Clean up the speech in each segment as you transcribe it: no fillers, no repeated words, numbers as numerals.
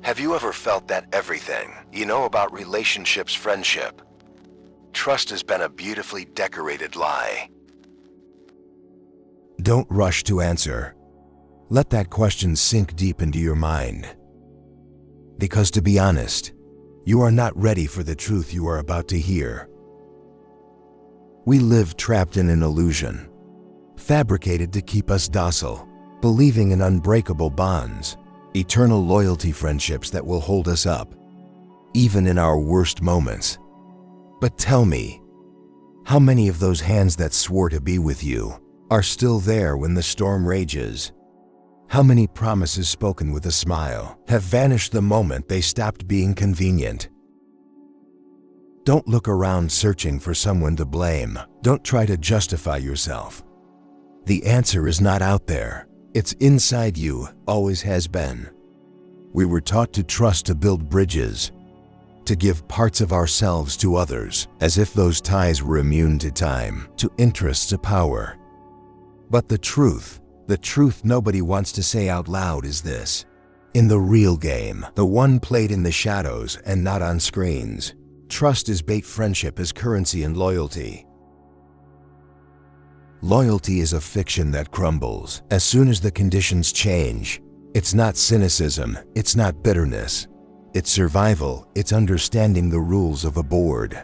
Have you ever felt that everything you know about relationships, friendship, trust has been a beautifully decorated lie? Don't rush to answer. Let that question sink deep into your mind. Because to be honest, you are not ready for the truth you are about to hear. We live trapped in an illusion, fabricated to keep us docile, believing in unbreakable bonds, eternal loyalty friendships that will hold us up, even in our worst moments. But tell me, how many of those hands that swore to be with you are still there when the storm rages? How many promises spoken with a smile have vanished the moment they stopped being convenient? Don't look around searching for someone to blame. Don't try to justify yourself. The answer is not out there. It's inside you, always has been. We were taught to trust to build bridges, to give parts of ourselves to others, as if those ties were immune to time, to interests, to power. But the truth nobody wants to say out loud is this. In the real game, the one played in the shadows and not on screens, trust is bait, friendship is currency, and loyalty. Loyalty is a fiction that crumbles as soon as the conditions change. It's not cynicism, it's not bitterness. It's survival, it's understanding the rules of a board.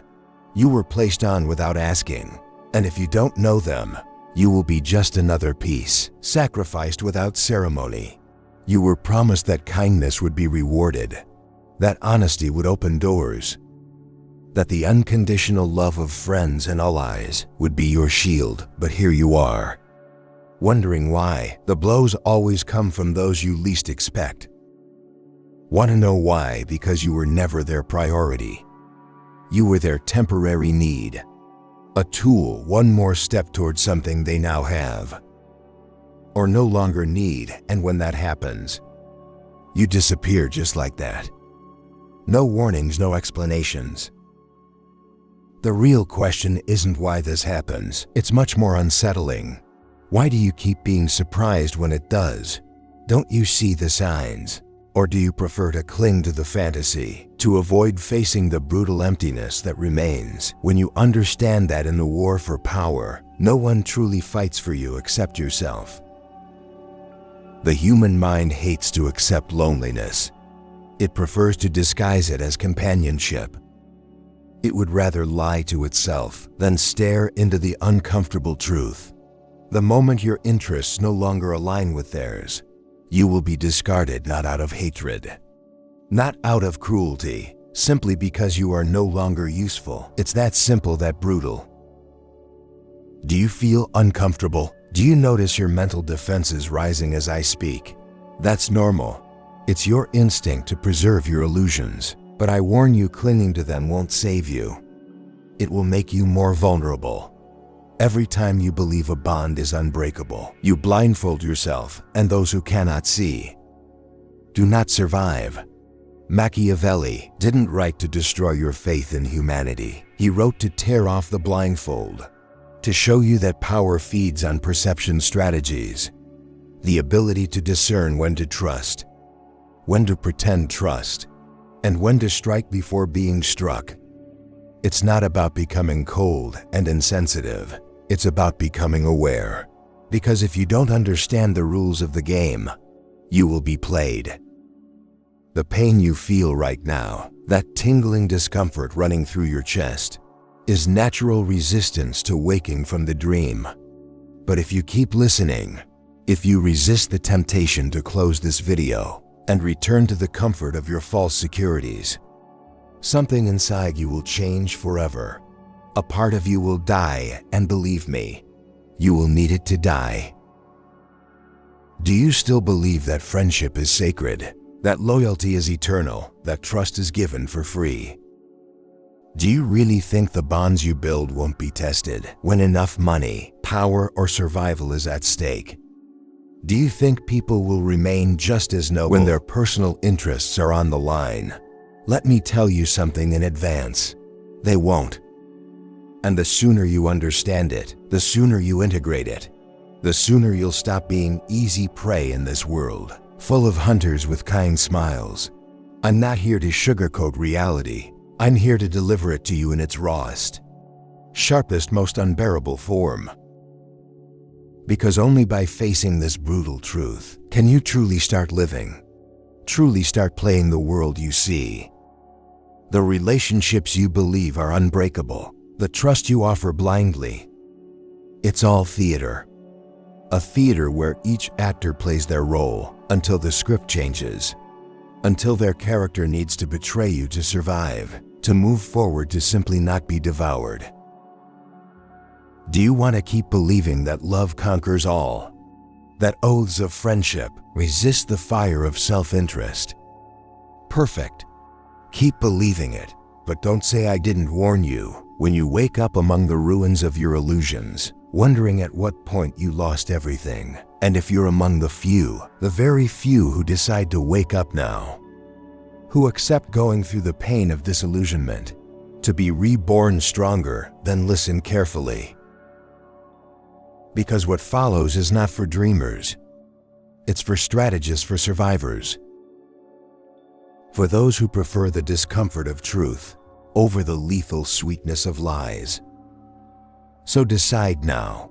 You were placed on without asking, and if you don't know them, you will be just another piece, sacrificed without ceremony. You were promised that kindness would be rewarded, that honesty would open doors, that the unconditional love of friends and allies would be your shield, but here you are, wondering why the blows always come from those you least expect. Want to know why? Because you were never their priority. You were their temporary need, a tool, one more step towards something they now have, or no longer need, and when that happens, you disappear just like that. No warnings, no explanations. The real question isn't why this happens. It's much more unsettling. Why do you keep being surprised when it does? Don't you see the signs? Or do you prefer to cling to the fantasy, to avoid facing the brutal emptiness that remains when you understand that in the war for power, no one truly fights for you except yourself? The human mind hates to accept loneliness. It prefers to disguise it as companionship. It would rather lie to itself than stare into the uncomfortable truth. The moment your interests no longer align with theirs, you will be discarded, not out of hatred, not out of cruelty, simply because you are no longer useful. It's that simple, that brutal. Do you feel uncomfortable? Do you notice your mental defenses rising as I speak? That's normal. It's your instinct to preserve your illusions. But I warn you, clinging to them won't save you. It will make you more vulnerable. Every time you believe a bond is unbreakable, you blindfold yourself and those who cannot see. Do not survive. Machiavelli didn't write to destroy your faith in humanity. He wrote to tear off the blindfold, to show you that power feeds on perception strategies, the ability to discern when to trust, when to pretend trust, and when to strike before being struck. It's not about becoming cold and insensitive. It's about becoming aware. Because if you don't understand the rules of the game, you will be played. The pain you feel right now, that tingling discomfort running through your chest, is natural resistance to waking from the dream. But if you keep listening, if you resist the temptation to close this video and return to the comfort of your false securities, something inside you will change forever. A part of you will die, and believe me, you will need it to die. Do you still believe that friendship is sacred, that loyalty is eternal, that trust is given for free? Do you really think the bonds you build won't be tested when enough money, power, or survival is at stake? Do you think people will remain just as noble when their personal interests are on the line? Let me tell you something in advance. They won't. And the sooner you understand it, the sooner you integrate it, the sooner you'll stop being easy prey in this world, full of hunters with kind smiles, I'm not here to sugarcoat reality. I'm here to deliver it to you in its rawest, sharpest, most unbearable form. Because only by facing this brutal truth can you truly start living, truly start playing the world you see. The relationships you believe are unbreakable, the trust you offer blindly, it's all theater. A theater where each actor plays their role until the script changes, until their character needs to betray you to survive, to move forward, to simply not be devoured. Do you want to keep believing that love conquers all? That oaths of friendship resist the fire of self-interest? Perfect. Keep believing it, but don't say I didn't warn you when you wake up among the ruins of your illusions, wondering at what point you lost everything. And if you're among the few, the very few who decide to wake up now, who accept going through the pain of disillusionment, to be reborn stronger, then listen carefully. Because what follows is not for dreamers. It's for strategists, for survivors. For those who prefer the discomfort of truth over the lethal sweetness of lies. So decide now.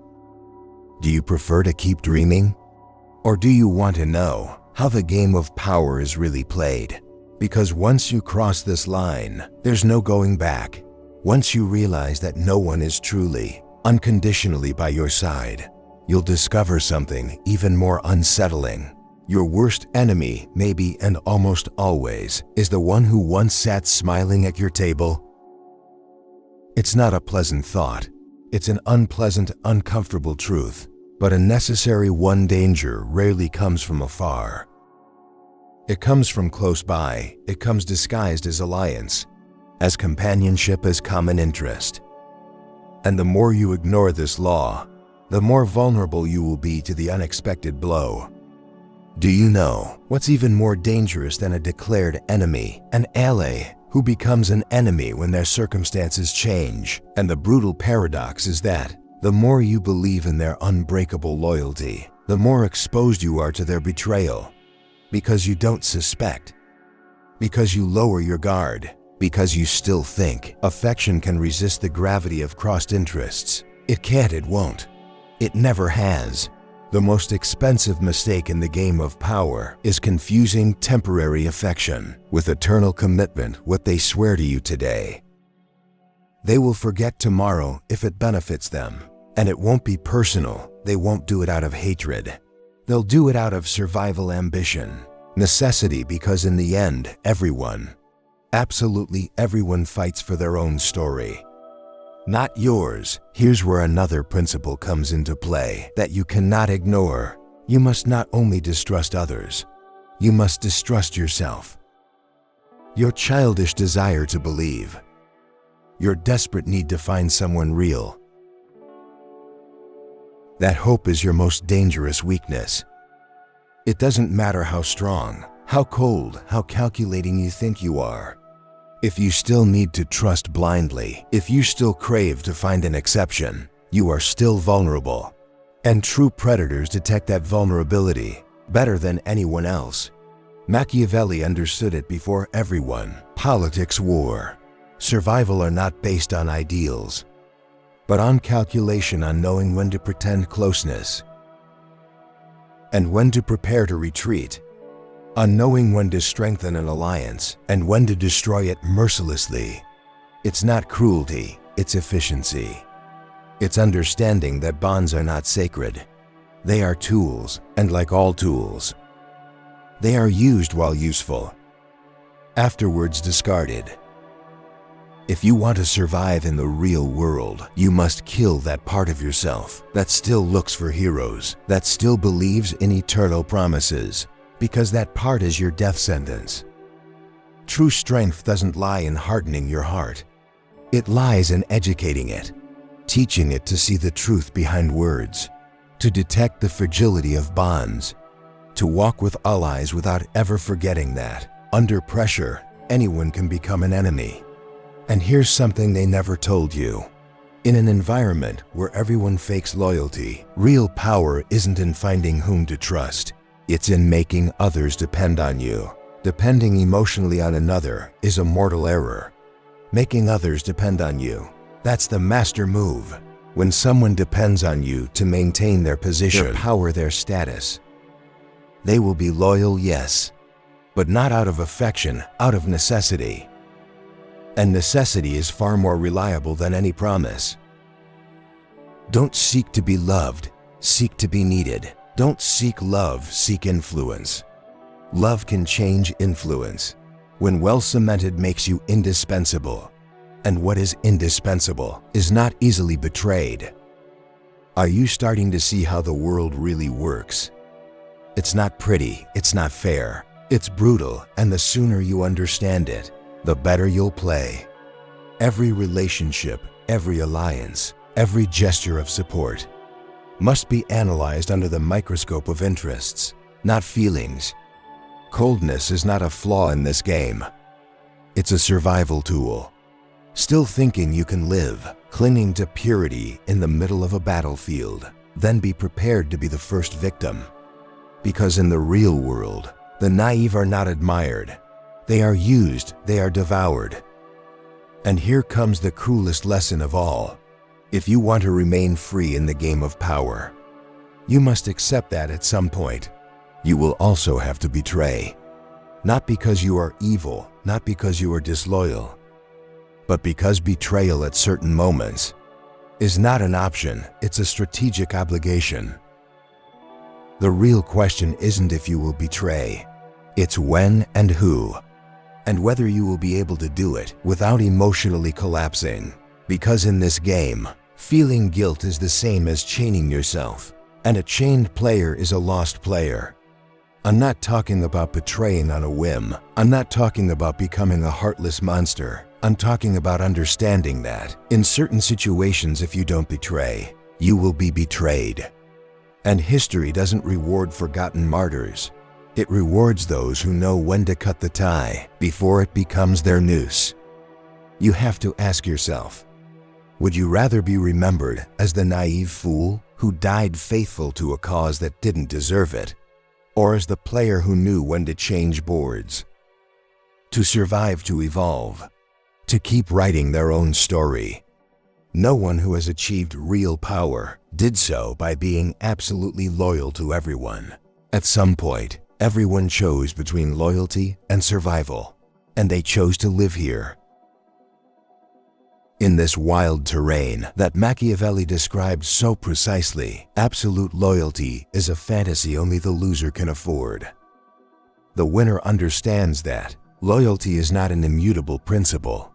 Do you prefer to keep dreaming? Or do you want to know how the game of power is really played? Because once you cross this line, there's no going back. Once you realize that no one is truly, unconditionally by your side, you'll discover something even more unsettling. Your worst enemy, maybe and almost always, is the one who once sat smiling at your table. It's not a pleasant thought. It's an unpleasant, uncomfortable truth, but a necessary one. Danger rarely comes from afar. It comes from close by. It comes disguised as alliance, as companionship, as common interest. And the more you ignore this law, the more vulnerable you will be to the unexpected blow. Do you know what's even more dangerous than a declared enemy? An ally who becomes an enemy when their circumstances change. And the brutal paradox is that the more you believe in their unbreakable loyalty, the more exposed you are to their betrayal. Because you don't suspect. Because you lower your guard. Because you still think affection can resist the gravity of crossed interests. It can't, it won't. It never has. The most expensive mistake in the game of power is confusing temporary affection with eternal commitment. What they swear to you today, they will forget tomorrow if it benefits them. And it won't be personal. They won't do it out of hatred. They'll do it out of survival ambition, necessity, because in the end, everyone, absolutely everyone, fights for their own story, not yours. Here's where another principle comes into play that you cannot ignore. You must not only distrust others, you must distrust yourself. Your childish desire to believe, your desperate need to find someone real. That hope is your most dangerous weakness. It doesn't matter how strong, how cold, how calculating you think you are. If you still need to trust blindly, if you still crave to find an exception, you are still vulnerable. And true predators detect that vulnerability better than anyone else. Machiavelli understood it before everyone. Politics, war, survival are not based on ideals, but on calculation, on knowing when to pretend closeness and when to prepare to retreat, on knowing when to strengthen an alliance and when to destroy it mercilessly. It's not cruelty, it's efficiency. It's understanding that bonds are not sacred. They are tools, and like all tools, they are used while useful, afterwards discarded. If you want to survive in the real world, you must kill that part of yourself that still looks for heroes, that still believes in eternal promises, because that part is your death sentence. True strength doesn't lie in hardening your heart. It lies in educating it, teaching it to see the truth behind words, to detect the fragility of bonds, to walk with allies without ever forgetting that, under pressure, anyone can become an enemy. And here's something they never told you. In an environment where everyone fakes loyalty, real power isn't in finding whom to trust. It's in making others depend on you. Depending emotionally on another is a mortal error. Making others depend on you, that's the master move. When someone depends on you to maintain their position, their power, their status, they will be loyal, yes, but not out of affection, out of necessity. And necessity is far more reliable than any promise. Don't seek to be loved, seek to be needed. Don't seek love, seek influence. Love can change influence. When well cemented makes you indispensable. And what is indispensable is not easily betrayed. Are you starting to see how the world really works? It's not pretty, it's not fair, it's brutal, and the sooner you understand it, the better you'll play. Every relationship, every alliance, every gesture of support must be analyzed under the microscope of interests, not feelings. Coldness is not a flaw in this game. It's a survival tool. Still thinking you can live, clinging to purity in the middle of a battlefield, then be prepared to be the first victim. Because in the real world, the naive are not admired. They are used, they are devoured. And here comes the cruelest lesson of all. If you want to remain free in the game of power, you must accept that at some point, you will also have to betray. Not because you are evil, not because you are disloyal, but because betrayal at certain moments is not an option, it's a strategic obligation. The real question isn't if you will betray, it's when and who, and whether you will be able to do it without emotionally collapsing. Because in this game, feeling guilt is the same as chaining yourself, and a chained player is a lost player. I'm not talking about betraying on a whim. I'm not talking about becoming a heartless monster. I'm talking about understanding that, in certain situations, if you don't betray, you will be betrayed. And history doesn't reward forgotten martyrs. It rewards those who know when to cut the tie before it becomes their noose. You have to ask yourself, would you rather be remembered as the naive fool who died faithful to a cause that didn't deserve it, or as the player who knew when to change boards? To survive, to evolve, to keep writing their own story. No one who has achieved real power did so by being absolutely loyal to everyone. At some point, everyone chose between loyalty and survival, and they chose to live here. In this wild terrain that Machiavelli described so precisely, absolute loyalty is a fantasy only the loser can afford. The winner understands that loyalty is not an immutable principle.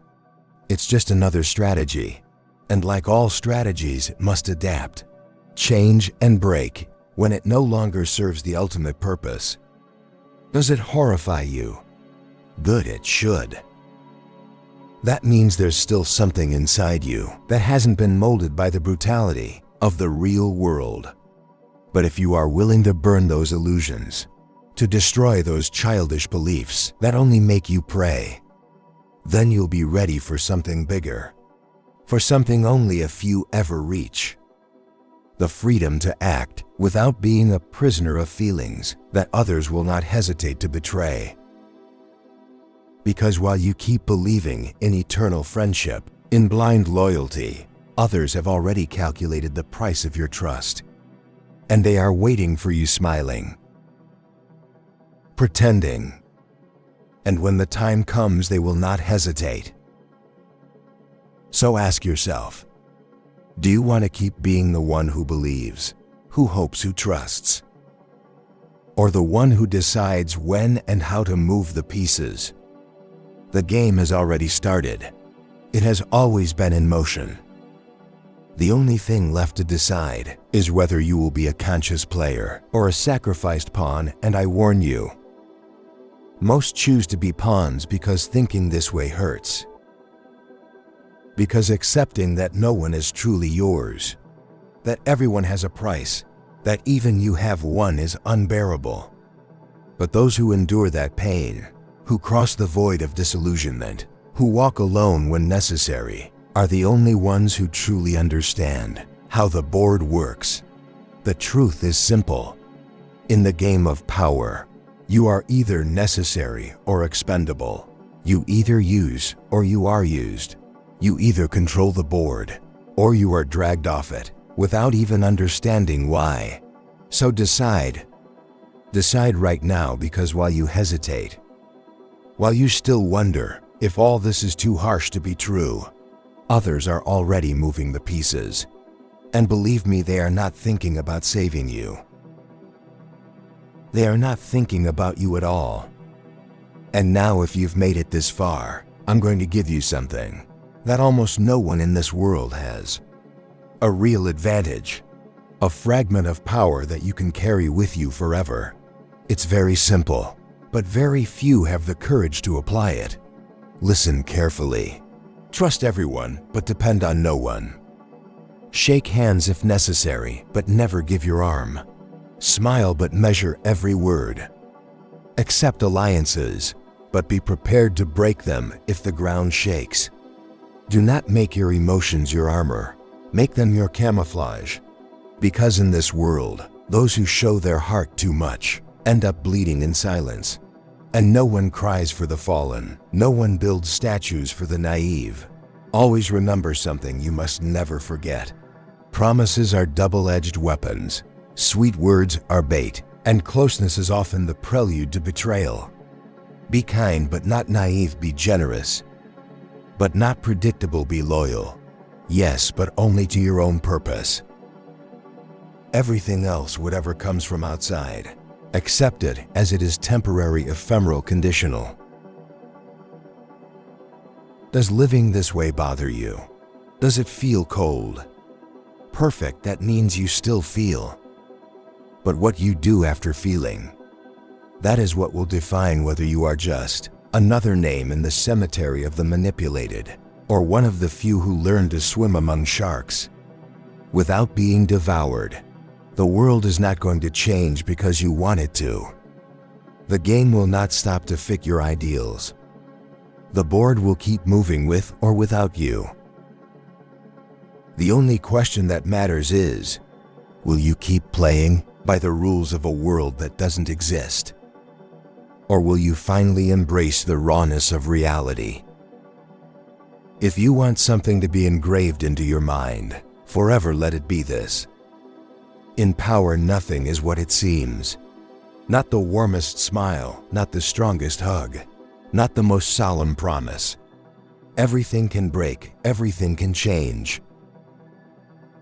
It's just another strategy, and like all strategies, it must adapt, change, and break when it no longer serves the ultimate purpose. Does it horrify you? Good, it should. That means there's still something inside you that hasn't been molded by the brutality of the real world. But if you are willing to burn those illusions, to destroy those childish beliefs that only make you prey, then you'll be ready for something bigger, for something only a few ever reach. The freedom to act without being a prisoner of feelings that others will not hesitate to betray. Because while you keep believing in eternal friendship, in blind loyalty, others have already calculated the price of your trust, and they are waiting for you smiling, pretending. And when the time comes, they will not hesitate. So ask yourself, do you want to keep being the one who believes, who hopes, who trusts? Or the one who decides when and how to move the pieces? The game has already started. It has always been in motion. The only thing left to decide is whether you will be a conscious player or a sacrificed pawn, and I warn you, most choose to be pawns because thinking this way hurts. Because accepting that no one is truly yours, that everyone has a price, that even you have one is unbearable. But those who endure that pain, who cross the void of disillusionment, who walk alone when necessary, are the only ones who truly understand how the board works. The truth is simple. In the game of power, You are either necessary or expendable. You either use or you are used. You either control the board or you are dragged off it without even understanding why. So decide. Decide right now, because while you hesitate, while you still wonder if all this is too harsh to be true, others are already moving the pieces. And believe me, they are not thinking about saving you. They are not thinking about you at all. And now, if you've made it this far, I'm going to give you something that almost no one in this world has. A real advantage. A fragment of power that you can carry with you forever. It's very simple, but very few have the courage to apply it. Listen carefully. Trust everyone, but depend on no one. Shake hands if necessary, but never give your arm. Smile but measure every word. Accept alliances, but be prepared to break them if the ground shakes. Do not make your emotions your armor. Make them your camouflage. Because in this world, those who show their heart too much end up bleeding in silence. And no one cries for the fallen. No one builds statues for the naive. Always remember something you must never forget. Promises are double-edged weapons. Sweet words are bait, and closeness is often the prelude to betrayal. Be kind but not naive, be generous. But not predictable, be loyal. Yes, but only to your own purpose. Everything else, whatever comes from outside, accept it as it is temporary, ephemeral, conditional. Does living this way bother you? Does it feel cold? Perfect, that means you still feel. But what you do after feeling, that is what will define whether you are just another name in the cemetery of the manipulated, or one of the few who learn to swim among sharks without being devoured. The world is not going to change because you want it to. The game will not stop to fit your ideals. The board will keep moving with or without you. The only question that matters is, will you keep playing by the rules of a world that doesn't exist? Or will you finally embrace the rawness of reality? If you want something to be engraved into your mind, forever let it be this. In power, nothing is what it seems. Not the warmest smile, not the strongest hug, not the most solemn promise. Everything can break, everything can change.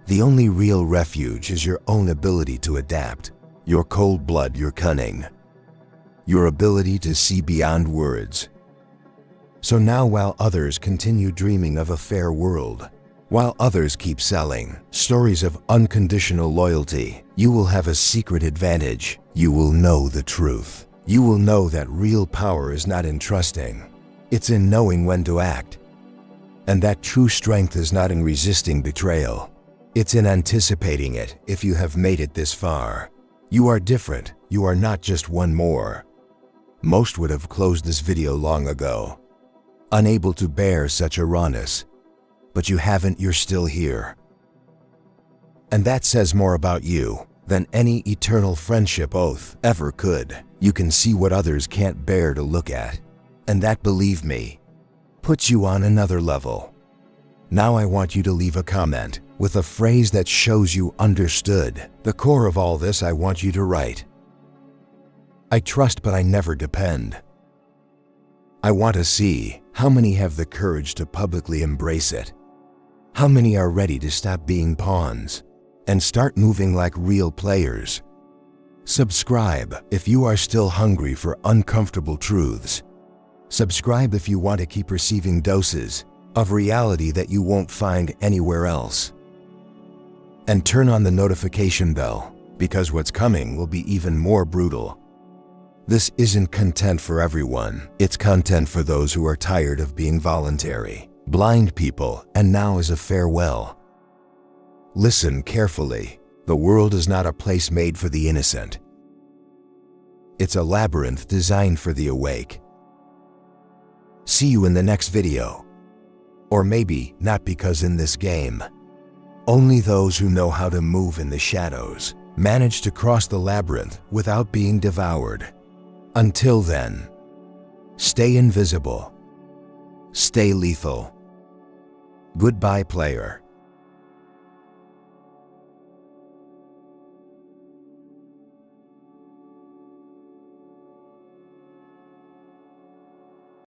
The only real refuge is your own ability to adapt, your cold blood, your cunning, your ability to see beyond words. So now, while others continue dreaming of a fair world, while others keep selling stories of unconditional loyalty, you will have a secret advantage. You will know the truth. You will know that real power is not in trusting. It's in knowing when to act. And that true strength is not in resisting betrayal. It's in anticipating it. If you have made it this far, you are different. You are not just one more. Most would have closed this video long ago, unable to bear such a rawness. But you haven't, you're still here. And that says more about you than any eternal friendship oath ever could. You can see what others can't bear to look at. And that, believe me, puts you on another level. Now I want you to leave a comment with a phrase that shows you understood the core of all this. I want you to write, I trust but I never depend. I want to see how many have the courage to publicly embrace it. How many are ready to stop being pawns and start moving like real players? Subscribe if you are still hungry for uncomfortable truths. Subscribe if you want to keep receiving doses of reality that you won't find anywhere else. And turn on the notification bell, because what's coming will be even more brutal. This isn't content for everyone. It's content for those who are tired of being voluntary, blind people, and now is a farewell. Listen carefully. The world is not a place made for the innocent. It's a labyrinth designed for the awake. See you in the next video. Or maybe not, because in this game, only those who know how to move in the shadows manage to cross the labyrinth without being devoured. Until then, stay invisible. Stay lethal. Goodbye, player.